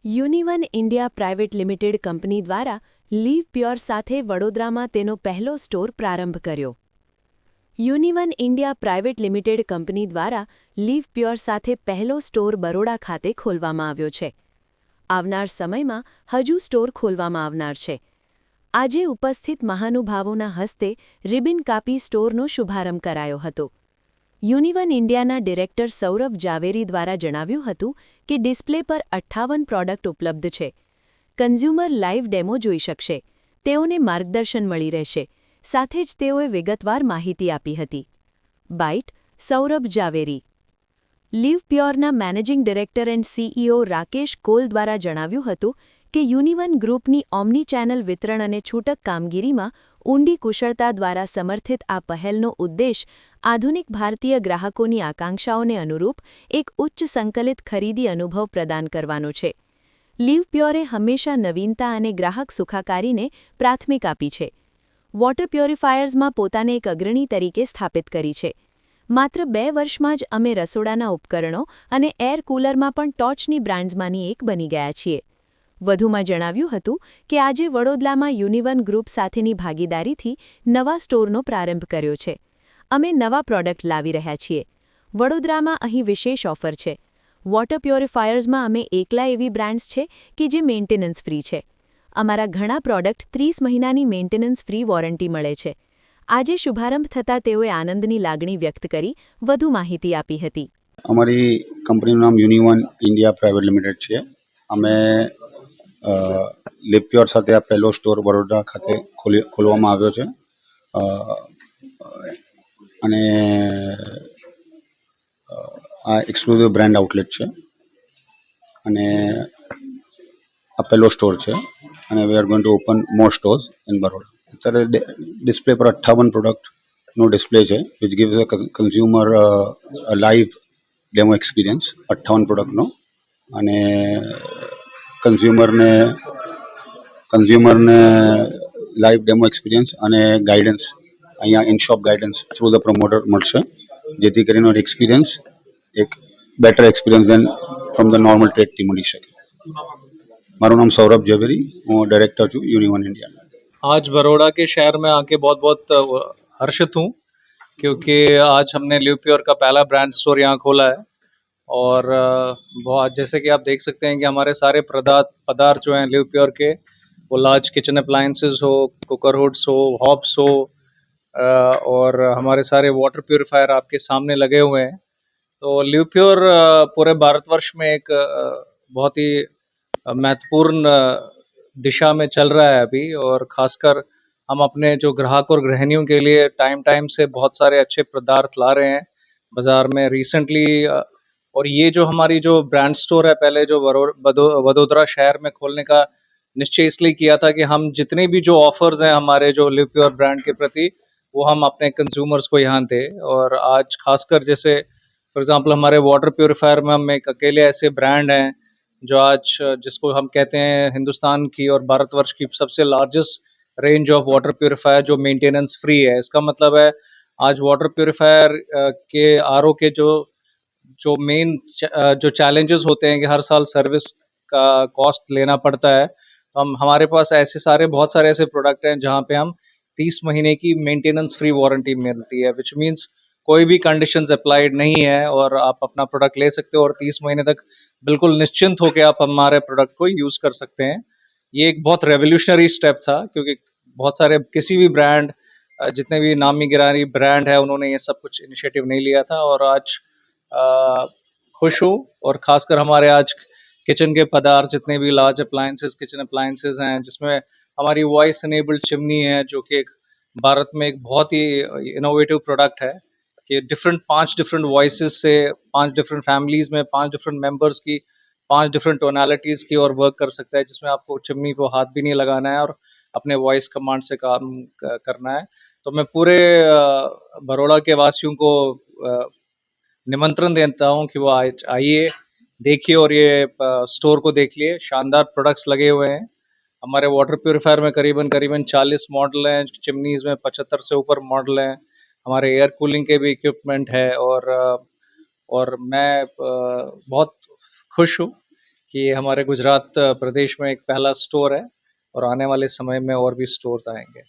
યુનિવન India private limited company દ્વારા leave pure સાથે વડોદરામાં તેનો પહેલો સ્ટોર પ્રારંભ કર્યો. યુનિવન ઇન્ડિયા પ્રાઇવેટ લિમિટેડ કંપની દ્વારા લીવ પ્યોર સાથે પહેલો સ્ટોર બરોડા ખાતે ખોલવામાં આવ્યો છે. આવનાર સમયમાં હજુ સ્ટોર ખોલવામાં આવનાર છે. આજે ઉપસ્થિત મહાનુભાવોના હસ્તે રિબિન કાપી સ્ટોરનો શુભારંભ કરાયો હતો. યુનિવન ઇન્ડિયાના ડિરેક્ટર સૌરભ જાવેરી દ્વારા જણાવ્યું હતું કે ડિસ્પ્લે પર 58 પ્રોડક્ટ ઉપલબ્ધ છે. કન્ઝ્યુમર લાઇવ ડેમો જોઈ શકશે. તેઓને માર્ગદર્શન મળી રહેશે. સાથે જ તેઓએ વિગતવાર માહિતી આપી હતી. બાઇટ સૌરભ જાવેરી. લીવ પ્યોરના managing director and CEO Rakesh Kaul દ્વારા જણાવ્યું હતું કે યુનિવન ગ્રુપની ઓમ્ની ચેનલ વિતરણ અને છૂટક કામગીરીમાં ઊંડી કુશળતા દ્વારા સમર્થિત આ પહેલનો ઉદ્દેશ આધુનિક ભારતીય ગ્રાહકોની આકાંક્ષાઓને અનુરૂપ એક ઉચ્ચ સંકલિત ખરીદી અનુભવ પ્રદાન કરવાનો છે. લીવ પ્યોરે હંમેશા નવીનતા અને ગ્રાહક સુખાકારીને પ્રાથમિક આપી છે. વોટર પ્યોરિફાયર્સમાં પોતાને એક અગ્રણી તરીકે સ્થાપિત કરી છે. માત્ર 2 વર્ષમાં જ અમે રસોડાના ઉપકરણો અને એર કૂલરમાં પણ ટોચની બ્રાન્ડ્સમાંની એક બની ગયા છીએ. વધુમાં જણાવ્યું હતું કે આજે વડોદરામાં યુનિવન ગ્રુપ સાથેની ભાગીદારીથી નવા સ્ટોરનો પ્રારંભ કર્યો છે. અમે નવા પ્રોડક્ટ લાવી રહ્યા છીએ. વડોદરામાં અહીં વિશેષ ઓફર છે. વોટર પ્યોરિફાયર્સમાં અમે એકલા એવી બ્રાન્ડ્સ છે કે જે મેન્ટેનન્સ ફ્રી છે. અમારા ઘણા પ્રોડક્ટ 30 મહિનાની મેન્ટેનન્સ ફ્રી વોરંટી મળે છે. આજે શુભારંભ થતાં તેઓએ આનંદની લાગણી વ્યક્ત કરી વધુ માહિતી આપી હતી. અમારી કંપનીનું નામ યુનિવન ઇન્ડિયા પ્રાઇવેટ લિમિટેડ છે. અમે લીવ પ્યોર સાથે આ પહેલો સ્ટોર વડોદરા ખાતે ખોલવામાં આવ્યો છે અને આ એક્સક્લુઝિવ બ્રાન્ડ આઉટલેટ છે અને આ પહેલો સ્ટોર છે અને we are going to open more stores in Baroda. અત્યારે ડિસ્પ્લે પર 58 પ્રોડક્ટનો ડિસ્પ્લે છે which gives a consumer live demo experience 58 પ્રોડક્ટનો અને કન્ઝ્યુમરને લાઈવ ડેમો એક્સપિરિયન્સ અને ગાઈડન્સ અહીંયા in shop guidance through the promoter મળશે, જેથી કરીને એક્સપિરિયન્સ એક better experience than from the normal ટ્રેડથી મળી શકે. મારું નામ सौरभ जवेरी, હું डायरेक्टर છું यूनिवन इंडिया. आज बरोड़ा के शहर में आके बहुत बहुत हर्षित हूँ क्योंकि आज हमने लिव प्योर का पहला ब्रांड स्टोर यहाँ खोला है और बहुत जैसे कि आप देख सकते हैं कि हमारे सारे पदार्थ जो हैं लिव प्योर के, वो लार्ज किचन अप्लायंसेस हो, कुकर हुड्स हो, हॉब्स हो और हमारे सारे वाटर प्योरीफायर आपके सामने लगे हुए हैं. तो लिव प्योर पूरे भारतवर्ष में एक बहुत ही महत्वपूर्ण दिशा में चल रहा है अभी और ख़ासकर हम अपने जो ग्राहक और गृहिणियों के लिए टाइम से बहुत सारे अच्छे पदार्थ ला रहे हैं बाज़ार में रिसेंटली. और ये जो हमारी जो ब्रांड स्टोर है, पहले जो वडोदरा शहर में खोलने का निश्चय इसलिए किया था कि हम जितने भी जो ऑफर्स हैं हमारे जो लिव प्योर ब्रांड के प्रति, वो हम अपने कंज्यूमर्स को यहाँ दें. और आज खासकर जैसे फॉर एग्जांपल हमारे वाटर प्योरीफायर में हम एक अकेले ऐसे ब्रांड हैं जो आज जिसको हम कहते हैं हिंदुस्तान की और भारतवर्ष की सबसे largest range of water purifier जो मेंटेनेंस फ्री है. इसका मतलब है आज वाटर प्योरीफायर के आरओ के जो मेन जो चैलेंजेस होते हैं कि हर साल सर्विस का कॉस्ट लेना पड़ता है, तो हमारे पास ऐसे सारे बहुत सारे ऐसे प्रोडक्ट हैं जहाँ पे हम 30 महीने की मेंटेनेंस फ्री वारंटी मिलती है, विच मीन्स कोई भी कंडीशंस अप्लाइड नहीं है और आप अपना प्रोडक्ट ले सकते हो और 30 महीने तक बिल्कुल निश्चिंत होकर आप हमारे प्रोडक्ट को यूज़ कर सकते हैं. ये एक बहुत रेवोल्यूशनरी स्टेप था क्योंकि बहुत सारे किसी भी ब्रांड, जितने भी नामी गिरामी ब्रांड है, उन्होंने ये सब कुछ इनिशिएटिव नहीं लिया था. और आज खुश हूँ और ख़ासकर हमारे आज किचन के पदार्थ जितने भी लार्ज अप्लायंसेस किचन अप्लायंसेस हैं, जिसमें हमारी वॉइस इनेबल्ड चिमनी है जो कि भारत में एक बहुत ही इनोवेटिव प्रोडक्ट है कि 5 डिफरेंट वॉइसेस से 5 डिफरेंट फैमिलीज़ में 5 डिफरेंट मेंबर्स की 5 डिफरेंट टोनालिटीज़ की और वर्क कर सकता है, जिसमें आपको चिमनी को हाथ भी नहीं लगाना है और अपने वॉइस कमांड से काम करना है. तो मैं पूरे बरोड़ा के वासियों को निमंत्रण देता हूँ कि वो आइए, देखिए और ये स्टोर को देख लिए. शानदार प्रोडक्ट्स लगे हुए हैं. हमारे वाटर प्योरीफायर में करीबन 40 मॉडल हैं, चिमनीज़ में 75 से ऊपर मॉडल हैं. हमारे एयर कूलिंग के भी इक्विपमेंट है और मैं बहुत खुश हूँ कि ये हमारे गुजरात प्रदेश में एक पहला स्टोर है और आने वाले समय में और भी स्टोर्स आएंगे।